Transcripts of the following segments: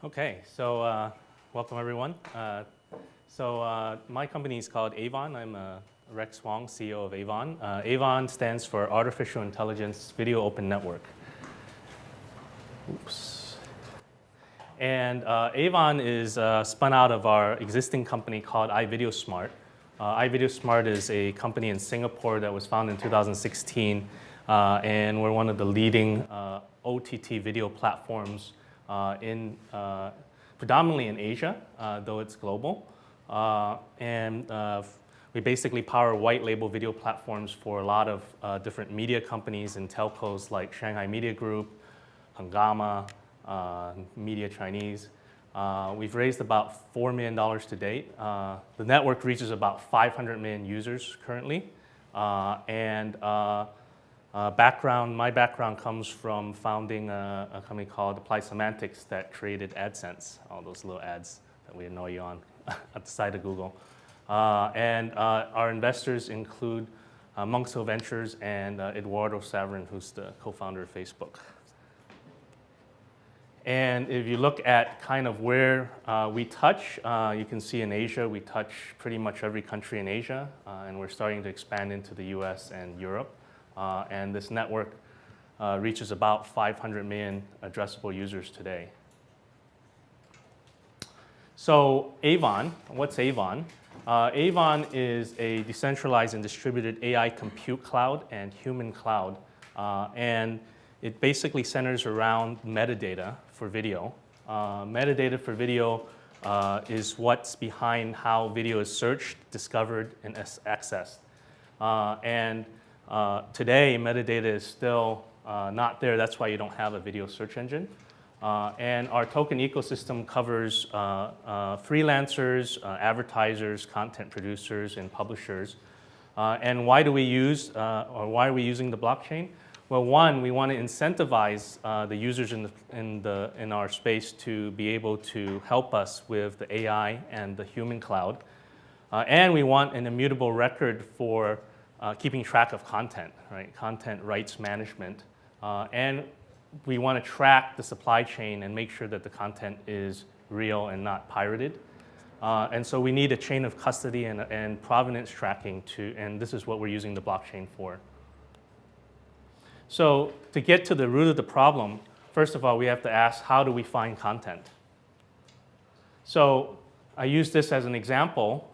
Okay, so welcome everyone. My company is called Avon. I'm Rex Wong, CEO of Avon. Avon stands for Artificial Intelligence Video Open Network. Oops. And Avon is spun out of our existing company called iVideoSmart. iVideoSmart is a company in Singapore that was founded in 2016, and we're one of the leading OTT video platforms predominantly in Asia, though it's global. We basically power white label video platforms for a lot of different media companies and telcos like Shanghai Media Group, Hungama, Media Chinese. We've raised about $4 million to date. The network reaches about 500 million users currently. My background comes from founding a company called Applied Semantics that created AdSense, all those little ads that we annoy you on at the side of Google. Our investors include Monks Hill Ventures and Eduardo Saverin, who's the co-founder of Facebook. And if you look at kind of where we touch, you can see in Asia, we touch pretty much every country in Asia, and we're starting to expand into the US and Europe. And this network reaches about 500 million addressable users today. So Avon, what's Avon? Avon is a decentralized and distributed AI compute cloud and human cloud. And it basically centers around metadata for video. Metadata for video is what's behind how video is searched, discovered, and accessed. Today, metadata is still not there. That's why you don't have a video search engine. And our token ecosystem covers freelancers, advertisers, content producers, and publishers. And why do we use, or why are we using the blockchain? Well, one, we want to incentivize the users in our space to be able to help us with the AI and the human cloud. And we want an immutable record for keeping track of content, right? Content rights management. And we want to track the supply chain and make sure that the content is real and not pirated. And so we need a chain of custody and provenance tracking and this is what we're using the blockchain for. So to get to the root of the problem, first of all, we have to ask, how do we find content? So I use this as an example.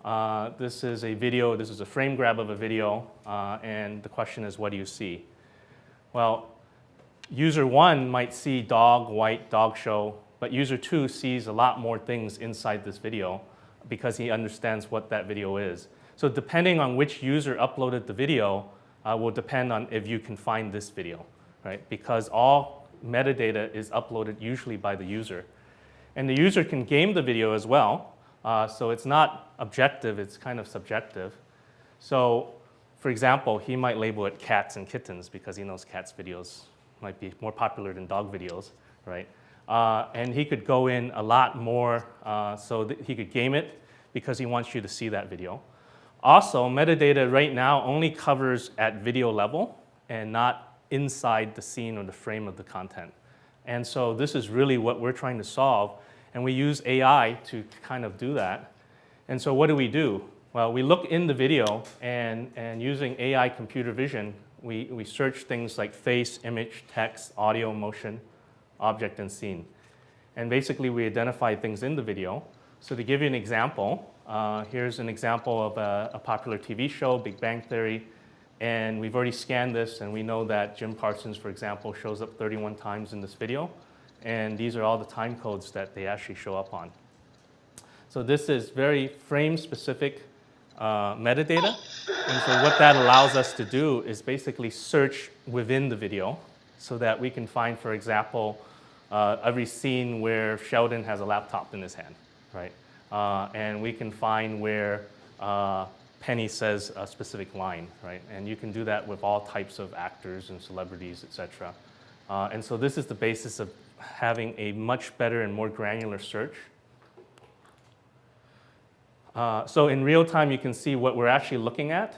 This is a video, this is a frame grab of a video, and the question is, what do you see? Well, user one might see dog, white, dog show, but user two sees a lot more things inside this video because he understands what that video is. So depending on which user uploaded the video will depend on if you can find this video, right? Because all metadata is uploaded usually by the user. And the user can game the video as well. So it's not objective, it's kind of subjective. So for example, he might label it cats and kittens because he knows cats videos might be more popular than dog videos, right? And he could go in a lot more so that he could game it because he wants you to see that video. Also, metadata right now only covers at video level and not inside the scene or the frame of the content. And so this is really what we're trying to solve. And we use AI to kind of do that. And so what do? Well, we look in the video and using AI computer vision, we search things like face, image, text, audio, motion, object, and scene. And basically we identify things in the video. So to give you an example, here's an example of a popular TV show, Big Bang Theory. And we've already scanned this and we know that Jim Parsons, for example, shows up 31 times in this video. And these are all the time codes that they actually show up on. So this is very frame-specific metadata. And so what that allows us to do is basically search within the video so that we can find, for example, every scene where Sheldon has a laptop in his hand, right? And we can find where Penny says a specific line, right? And you can do that with all types of actors and celebrities, et cetera. And so this is the basis of having a much better and more granular search. So in real time, you can see what we're actually looking at.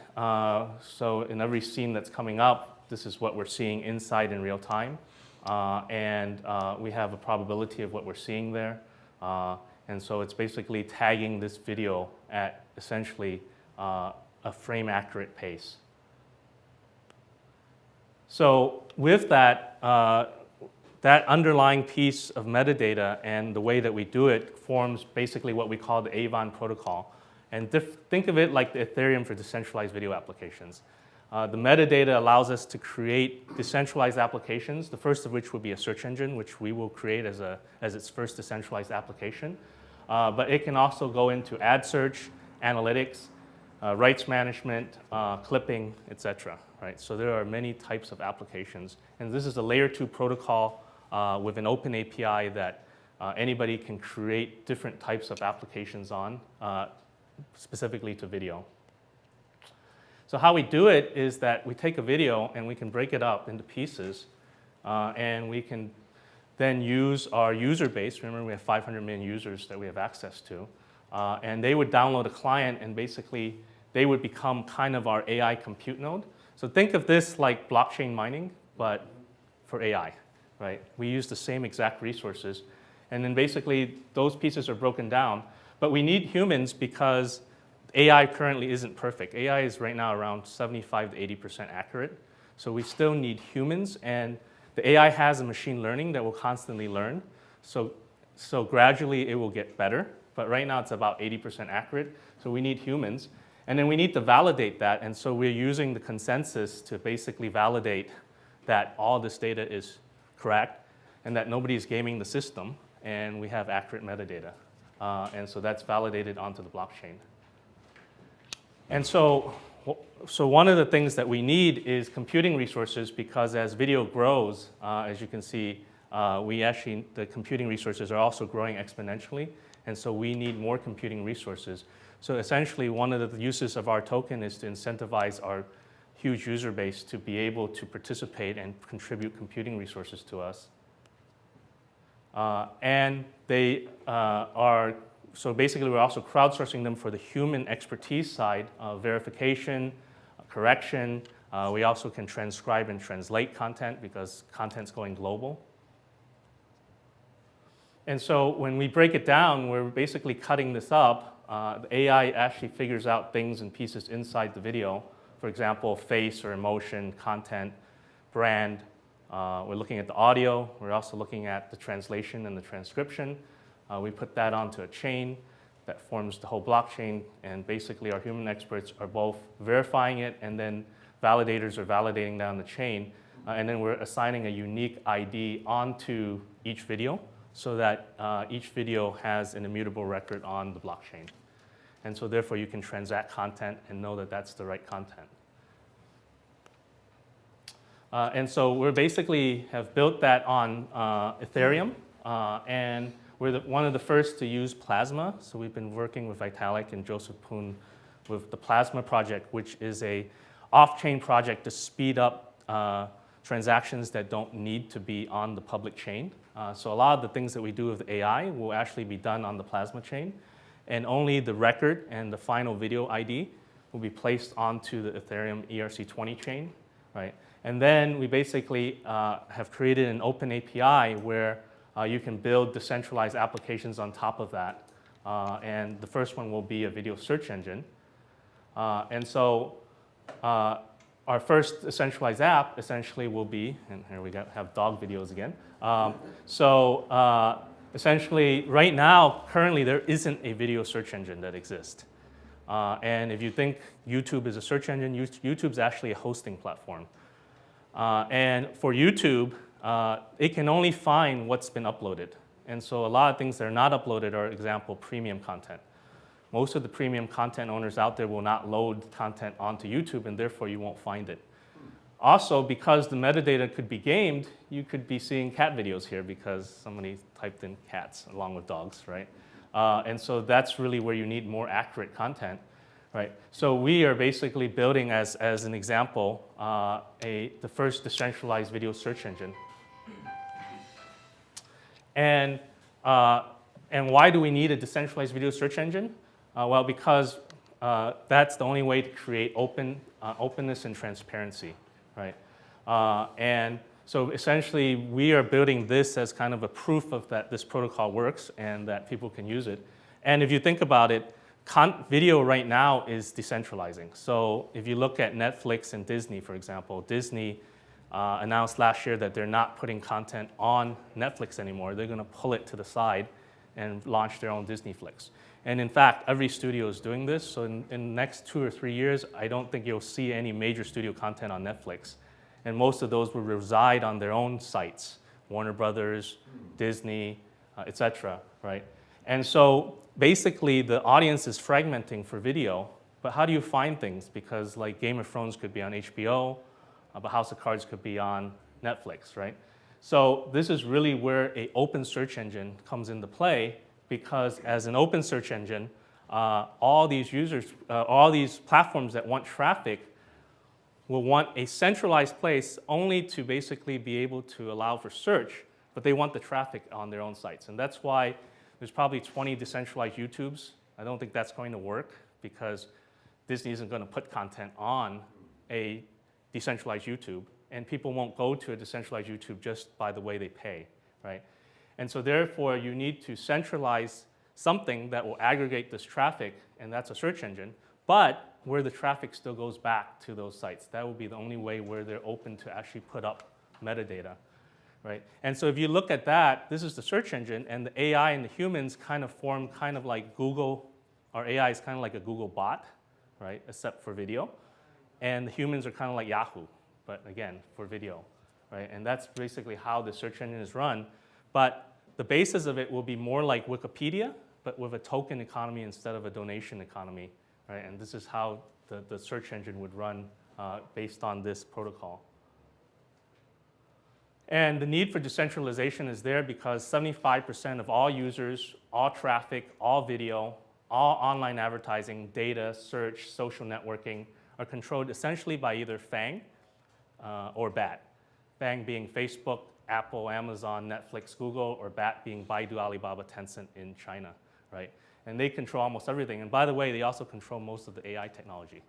So in every scene that's coming up, this is what we're seeing inside in real time. And we have a probability of what we're seeing there. And so it's basically tagging this video at essentially a frame accurate pace. So with that, that underlying piece of metadata and the way that we do it forms basically what we call the Avon protocol. And think of it like the Ethereum for decentralized video applications. The metadata allows us to create decentralized applications, the first of which would be a search engine, which we will create as its first decentralized application. But it can also go into ad search, analytics, rights management, clipping, etc. Right? So there are many types of applications. And this is a layer 2 protocol with an open API that anybody can create different types of applications on, specifically to video. So how we do it is that we take a video and we can break it up into pieces, and we can then use our user base. Remember, we have 500 million users that we have access to, and they would download a client, and basically they would become kind of our AI compute node. So think of this like blockchain mining, but for AI, right? We use the same exact resources, and then basically those pieces are broken down. But we need humans because AI currently isn't perfect. AI is right now around 75 to 80% accurate. So we still need humans, and the AI has a machine learning that will constantly learn. So gradually it will get better, but right now it's about 80% accurate. So we need humans. And then we need to validate that, and so we're using the consensus to basically validate that all this data is correct and that nobody is gaming the system, and we have accurate metadata. And so that's validated onto the blockchain. And so one of the things that we need is computing resources, because as video grows, as you can see, the computing resources are also growing exponentially, and so we need more computing resources. So essentially, one of the uses of our token is to incentivize our huge user base to be able to participate and contribute computing resources to us. And they so basically we're also crowdsourcing them for the human expertise side of verification, correction. We also can transcribe and translate content because content's going global. And so when we break it down, we're basically cutting this up. The AI actually figures out things and pieces inside the video. For example, face or emotion, content, brand. We're looking at the audio. We're also looking at the translation and the transcription. We put that onto a chain that forms the whole blockchain. And basically, our human experts are both verifying it, and then validators are validating down the chain. And then we're assigning a unique ID onto each video, so that each video has an immutable record on the blockchain. And so therefore you can transact content and know that that's the right content. And so we basically have built that on Ethereum, and we're one of the first to use Plasma. So we've been working with Vitalik and Joseph Poon with the Plasma project, which is a off-chain project to speed up transactions that don't need to be on the public chain. So a lot of the things that we do with AI will actually be done on the Plasma chain, and only the record and the final video ID will be placed onto the Ethereum ERC20 chain, right? And then we basically have created an open API where you can build decentralized applications on top of that. And the first one will be a video search engine. And so our first decentralized app essentially will be, and here we have dog videos again. Essentially, right now, currently, there isn't a video search engine that exists. And if you think YouTube is a search engine, YouTube's actually a hosting platform. And for YouTube, it can only find what's been uploaded. And so a lot of things that are not uploaded are, example, premium content. Most of the premium content owners out there will not load content onto YouTube, and therefore you won't find it. Also, because the metadata could be gamed, you could be seeing cat videos here because somebody typed in cats along with dogs, right? And so that's really where you need more accurate content, right? So we are basically building, as an example, the first decentralized video search engine. And why do we need a decentralized video search engine? Well, because that's the only way to create openness and transparency, right? And So essentially, we are building this as kind of a proof of that this protocol works and that people can use it. And if you think about it, video right now is decentralizing. So if you look at Netflix and Disney, for example, Disney announced last year that they're not putting content on Netflix anymore. They're going to pull it to the side and launch their own Disneyflix. And in fact, every studio is doing this. So in the next 2 or 3 years, I don't think you'll see any major studio content on Netflix. And most of those will reside on their own sites, Warner Brothers, Disney, et cetera, right? And so basically, the audience is fragmenting for video, but how do you find things? Because like Game of Thrones could be on HBO, but House of Cards could be on Netflix, right? So this is really where an open search engine comes into play, because as an open search engine, all these users, all these platforms that want traffic will want a centralized place only to basically be able to allow for search, but they want the traffic on their own sites. And that's why there's probably 20 decentralized YouTubes. I don't think that's going to work because Disney isn't going to put content on a decentralized YouTube, and people won't go to a decentralized YouTube just by the way they pay, right? And so therefore, you need to centralize something that will aggregate this traffic, and that's a search engine, but where the traffic still goes back to those sites. That would be the only way where they're open to actually put up metadata, right? And so if you look at that, this is the search engine, and the AI and the humans kind of form kind of like Google. Our AI is kind of like a Google bot, right, except for video. And the humans are kind of like Yahoo, but again, for video, right? And that's basically how the search engine is run. But the basis of it will be more like Wikipedia, but with a token economy instead of a donation economy, right? And this is how the search engine would run based on this protocol. And the need for decentralization is there because 75% of all users, all traffic, all video, all online advertising, data, search, social networking are controlled essentially by either FANG or BAT. FANG being Facebook, Apple, Amazon, Netflix, Google, or BAT being Baidu, Alibaba, Tencent in China, right? And they control almost everything. And by the way, they also control most of the AI technology,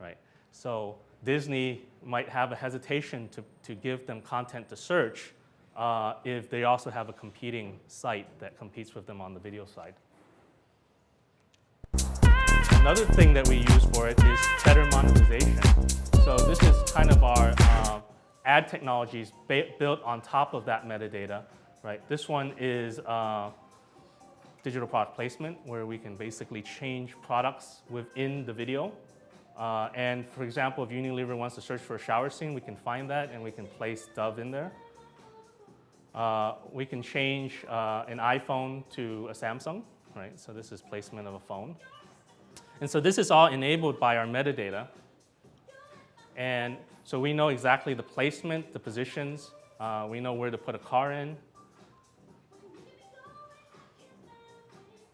right? So Disney might have a hesitation to give them content to search if they also have a competing site that competes with them on the video side. Another thing that we use for it is better monetization. So this is kind of our ad technologies built on top of that metadata, right? This one is digital product placement, where we can basically change products within the video. And for example, if Unilever wants to search for a shower scene, we can find that and we can place Dove in there. We can change an iPhone to a Samsung, right? So this is placement of a phone. And so this is all enabled by our metadata. And so we know exactly the placement, the positions. We know where to put a car in.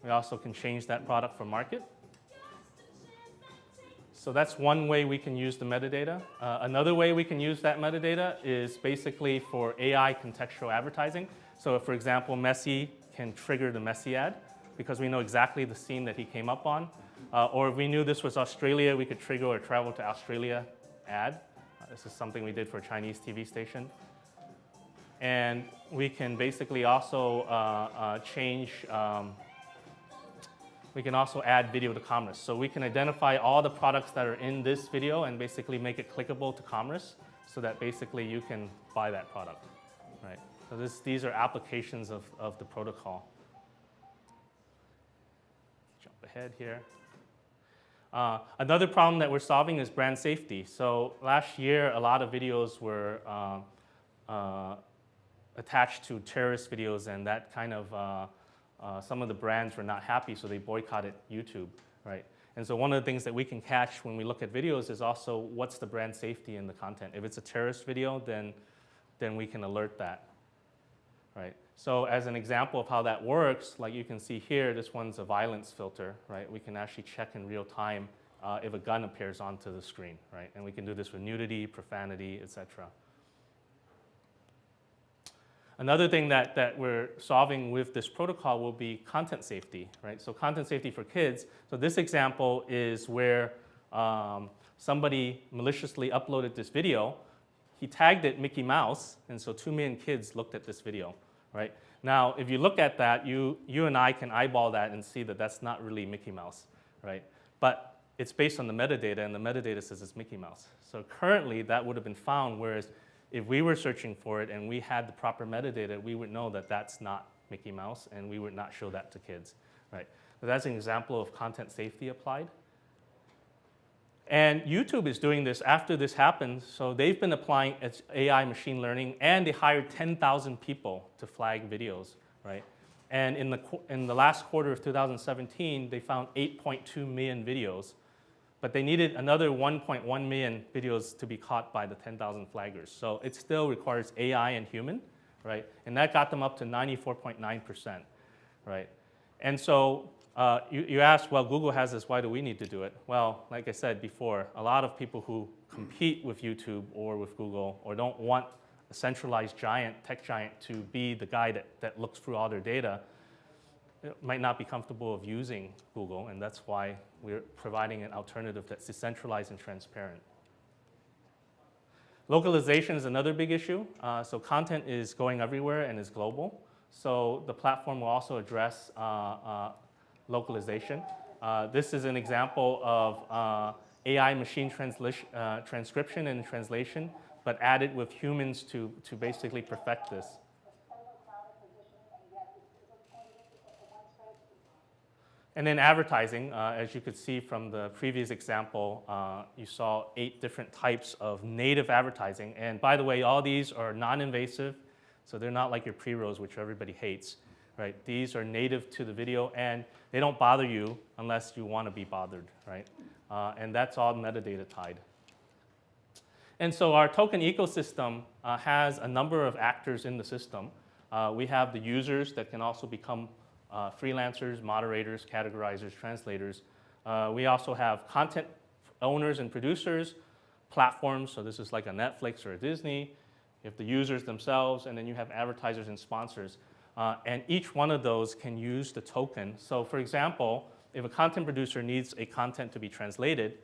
We also can change that product for market. So that's one way we can use the metadata. Another way we can use that metadata is basically for AI contextual advertising. So if, for example, Messi can trigger the Messi ad because we know exactly the scene that he came up on. Or if we knew this was Australia, we could trigger a travel to Australia ad. This is something we did for a Chinese TV station. And we can basically also we can also add video to commerce. So we can identify all the products that are in this video and basically make it clickable to commerce so that basically you can buy that product, right? So these are applications of the protocol. Jump ahead here. Another problem that we're solving is brand safety. So last year, a lot of videos were attached to terrorist videos, and that kind of some of the brands were not happy, so they boycotted YouTube, right? And so one of the things that we can catch when we look at videos is also what's the brand safety in the content. If it's a terrorist video, then we can alert that, right? So as an example of how that works, like you can see here, this one's a violence filter, right? We can actually check in real time if a gun appears onto the screen, right? And we can do this with nudity, profanity, etc. Another thing that we're solving with this protocol will be content safety, right? So content safety for kids. So this example is where somebody maliciously uploaded this video he tagged it Mickey Mouse, and so 2 million kids looked at this video, right? Now, if you look at that, you and I can eyeball that and see that that's not really Mickey Mouse, right? But it's based on the metadata, and the metadata says it's Mickey Mouse. So currently, that would have been found, whereas if we were searching for it and we had the proper metadata, we would know that that's not Mickey Mouse, and we would not show that to kids, right? So that's an example of content safety applied. And YouTube is doing this after this happened. So they've been applying AI machine learning, and they hired 10,000 people to flag videos, right? And in the last quarter of 2017, they found 8.2 million videos, but they needed another 1.1 million videos to be caught by the 10,000 flaggers. So it still requires AI and human, right? And that got them up to 94.9%, right? And so you asked, well, Google has this, why do we need to do it? Well, like I said before, a lot of people who compete with YouTube or with Google or don't want a centralized tech giant to be the guy that looks through all their data might not be comfortable of using Google, and that's why we're providing an alternative that's decentralized and transparent. Localization is another big issue. So content is going everywhere and is global. So the platform will also address localization. This is an example of AI machine transcription and translation, but added with humans to basically perfect this. And then advertising, as you could see from the previous example, you saw 8 different types of native advertising. And by the way, all these are non-invasive, so they're not like your pre-rolls, which everybody hates, right? These are native to the video, and they don't bother you unless you want to be bothered, right? And that's all metadata tied. And so our token ecosystem has a number of actors in the system. We have the users that can also become freelancers, moderators, categorizers, translators. We also have content owners and producers, platforms, so this is like a Netflix or a Disney. You have the users themselves, and then you have advertisers and sponsors. And each one of those can use the token. So for example, if a content producer needs a content to be translated,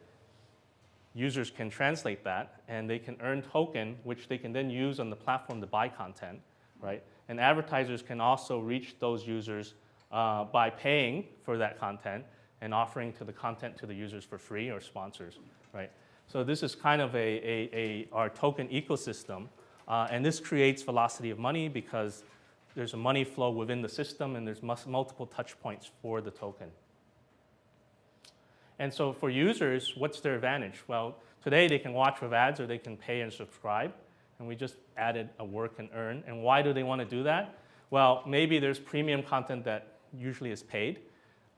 users can translate that, and they can earn token, which they can then use on the platform to buy content, right? And advertisers can also reach those users by paying for that content and offering to the content to the users for free or sponsors, right? So this is kind of our token ecosystem, and this creates velocity of money because there's a money flow within the system, and there's multiple touch points for the token. And so for users, what's their advantage? Well, today they can watch with ads or they can pay and subscribe, and we just added a work and earn. And why do they want to do that? Well, maybe there's premium content that usually is paid,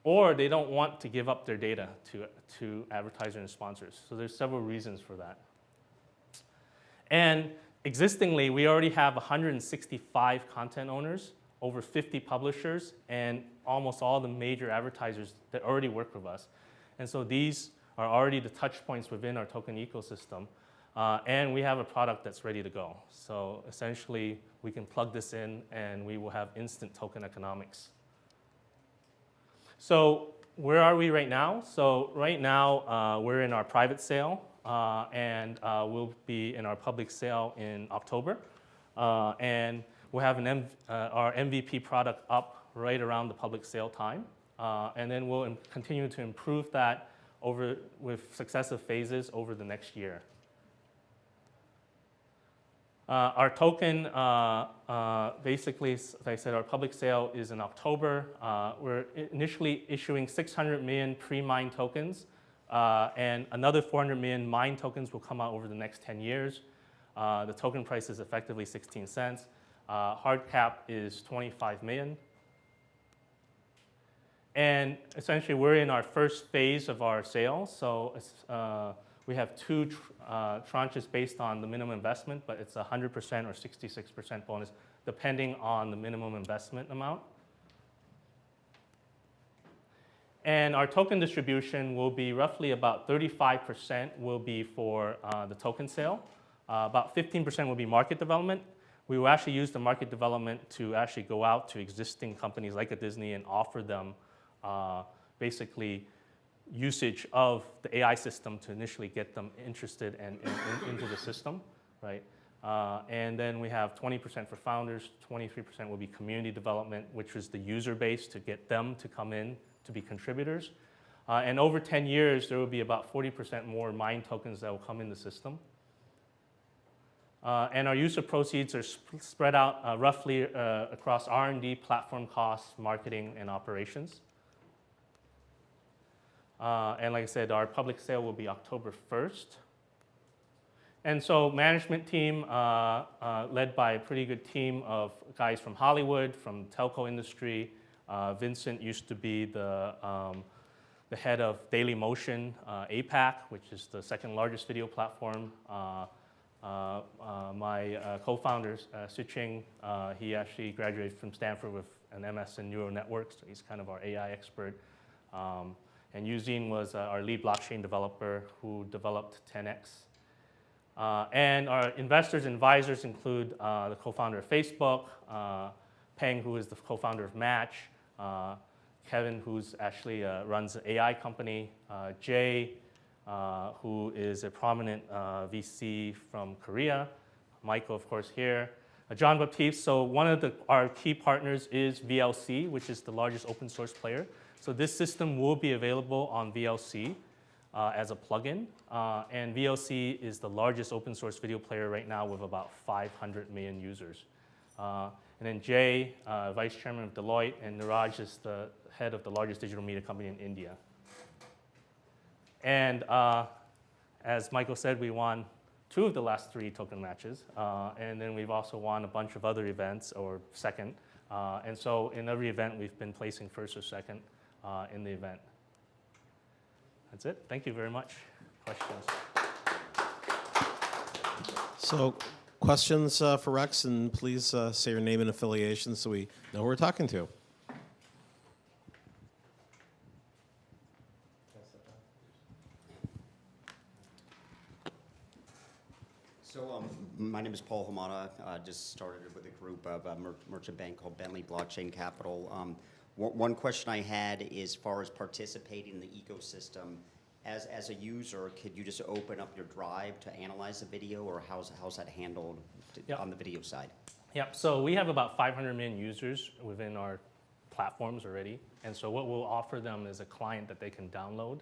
or they don't want to give up their data to advertisers and sponsors. So there's several reasons for that. And existingly, we already have 165 content owners, over 50 publishers, and almost all the major advertisers that already work with us. And so these are already the touch points within our token ecosystem. And we have a product that's ready to go. So essentially, we can plug this in, and we will have instant token economics. So where are we right now? So right now, we're in our private sale, and we'll be in our public sale in October. And we'll have our MVP product up right around the public sale time. And then we'll continue to improve that with successive phases over the next year. Our token, basically, as I said, our public sale is in October. We're initially issuing 600 million pre-mined tokens, and another 400 million mined tokens will come out over the next 10 years. The token price is effectively 16 cents. Hard cap is 25 million. And essentially, we're in our first phase of our sale. So we have 2 tranches based on the minimum investment, but it's 100% or 66% bonus, depending on the minimum investment amount. And our token distribution will be roughly about 35% will be for the token sale. About 15% will be market development. We will actually use the market development to actually go out to existing companies like a Disney and offer them basically usage of the AI system to initially get them interested and into the system, right? And then we have 20% for founders, 23% will be community development, which is the user base to get them to come in to be contributors. And over 10 years, there will be about 40% more mine tokens that will come in the system. And our use of proceeds are spread out roughly across R&D, platform costs, marketing, and operations. And like I said, our public sale will be October 1st. And so management team led by a pretty good team of guys from Hollywood, from telco industry. Vincent used to be the head of Dailymotion APAC, which is the second largest video platform. My co-founder, Siqing, he actually graduated from Stanford with an MS in neural networks, so he's kind of our AI expert. And Eugene was our lead blockchain developer who developed 10x. And our investors and advisors include the co-founder of Facebook, Peng, who is the co-founder of Match, Kevin, who's actually runs an AI company, Jay, who is a prominent VC from Korea, Michael, of course, here, John Baptiste. So one of our key partners is VLC, which is the largest open source player. So this system will be available on VLC. As a plugin, and VLC is the largest open source video player right now with about 500 million users. And then Jay, vice chairman of Deloitte, and Niraj is the head of the largest digital media company in India. And as Michael said, we won 2 of the last 3 token matches, and then we've also won a bunch of other events, or second. And so in every event, we've been placing first or second in the event. That's it. Thank you very much. Questions? So, questions for Rex, and please say your name and affiliation so we know who we're talking to. So my name is Paul Hamada. I just started with a group of a merchant bank called Bentley Blockchain Capital. One question I had is, as far as participating in the ecosystem, as a user, could you just open up your drive to analyze the video, or how's that handled on the video side? Yep. So we have about 500 million users within our platforms already, and so what we'll offer them is a client that they can download,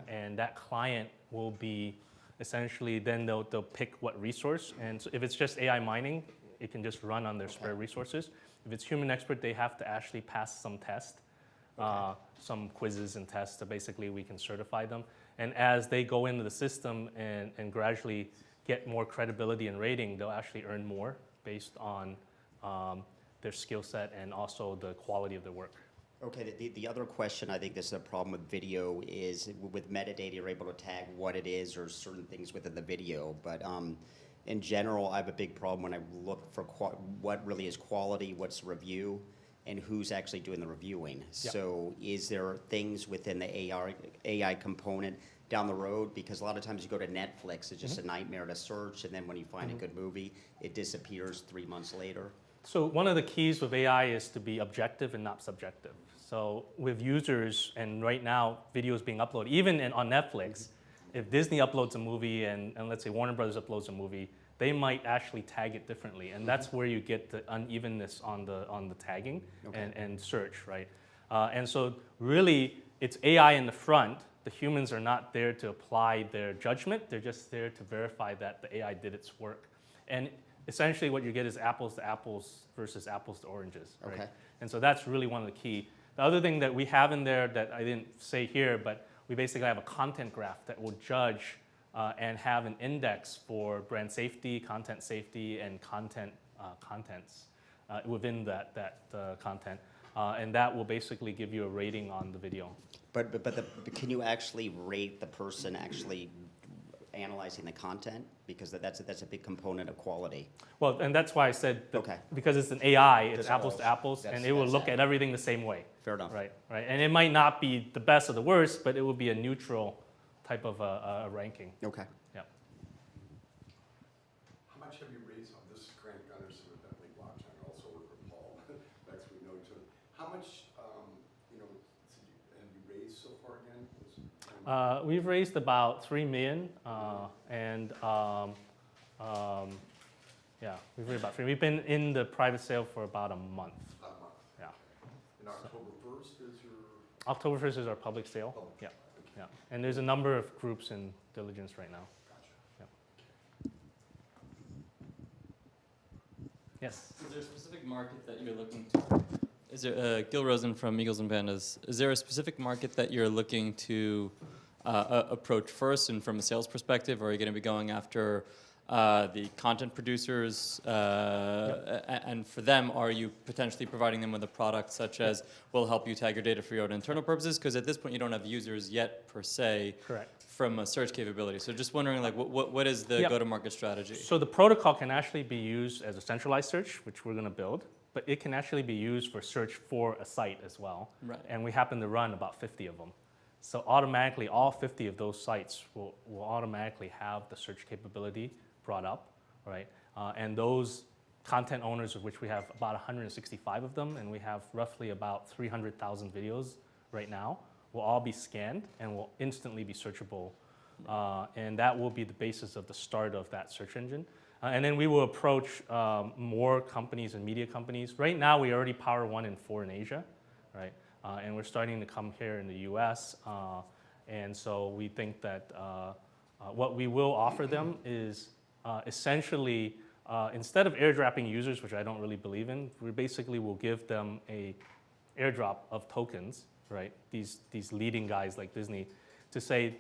and that client will be essentially then they'll pick what resource, and so if it's just AI mining, it can just run on their spare resources. If it's human expert, they have to actually pass some test, some quizzes and tests, so basically we can certify them. And as they go into the system and gradually get more credibility and rating, they'll actually earn more based on their skill set and also the quality of their work. Okay, the other question, I think this is a problem with video, is with metadata, you're able to tag what it is or certain things within the video, but in general, I have a big problem when I look for what really is quality, what's review, and who's actually doing the reviewing. Yep. So is there things within the AI component down the road? Because a lot of times you go to Netflix, it's just a nightmare to search, and then when you find a good movie, it disappears 3 months later. So one of the keys with AI is to be objective and not subjective. So with users, and right now, videos being uploaded, even on Netflix, if Disney uploads a movie and let's say Warner Brothers uploads a movie, they might actually tag it differently, and that's where you get the unevenness on the tagging and search, right? And so really, it's AI in the front. The humans are not there to apply their judgment. They're just there to verify that the AI did its work. And essentially what you get is apples to apples versus apples to oranges, right? Okay. And so that's really one of the key. The other thing that we have in there that I didn't say here, but we basically have a content graph that will judge and have an index for brand safety, and contents within that content. And that will basically give you a rating on the video. But can you actually rate the person actually analyzing the content? Because that's a big component of quality. Well, and that's why I said because it's an AI, it's apples to apples, and it will look at everything the same way. Fair enough. Right. And it might not be the best or the worst, but it will be a neutral type of a ranking. Okay. Yeah. How much have you raised on this? Grant Gunderson with Bentley Blockchain, also work with Paul. Next we know each other. How much have you raised so far again? We've raised about $3 million, and Yeah, we've heard about free. We've been in the private sale for about a month. About a month. Yeah. And October 1st is your October 1st is our public sale. public? Yeah, yeah. And there's a number of groups in diligence right now. Gotcha. Yeah. Yes. Is there a specific market that you're looking to? Is there Gil Rosen from Eagles and Pandas? Is there a specific market that you're looking to approach first, and from a sales perspective, or are you going to be going after the content producers? And for them, are you potentially providing them with a product such as will help you tag your data for your own internal purposes? Because at this point, you don't have users yet per se. Correct. From a search capability. So just wondering, like, what is the Yep. go-to-market strategy? So the protocol can actually be used as a centralized search, which we're going to build, but it can actually be used for search for a site as well. Right. And we happen to run about 50 of them. So automatically, all 50 of those sites will automatically have the search capability brought up, right? And those content owners, of which we have about 165 of them, and we have roughly about 300,000 videos right now, will all be scanned and will instantly be searchable. And that will be the basis of the start of that search engine. And then we will approach more companies and media companies. Right now, we already power 1 in 4 in Asia, right? And we're starting to come here in the US. And so we think that what we will offer them is essentially, instead of airdropping users, which I don't really believe in, we basically will give them a airdrop of tokens, right? These leading guys like Disney, to say,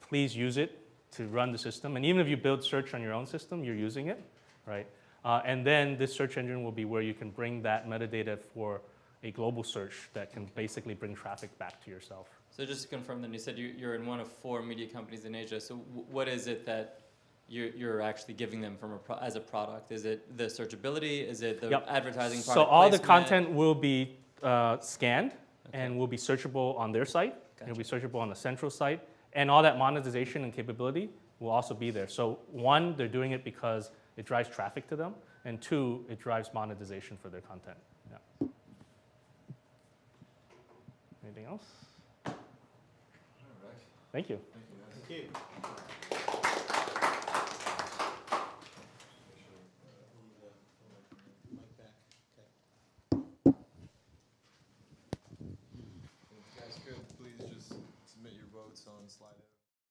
please use it to run the system. And even if you build search on your own system, you're using it, right? And then this search engine will be where you can bring that metadata for a global search that can basically bring traffic back to yourself. So just to confirm, then you said you're in one of 4 media companies in Asia. So what is it that you're actually giving them from as a product? Is it the searchability? Is it the Yep. advertising product So all the placement? content will be scanned and will be searchable on their site. Gotcha. It'll be searchable on the central site. And all that monetization and capability will also be there. So 1, they're doing it because it drives traffic to them. And 2, it drives monetization for their content. Yeah. Anything else? Thank you. Thank you. If you guys could, please just submit your votes on slide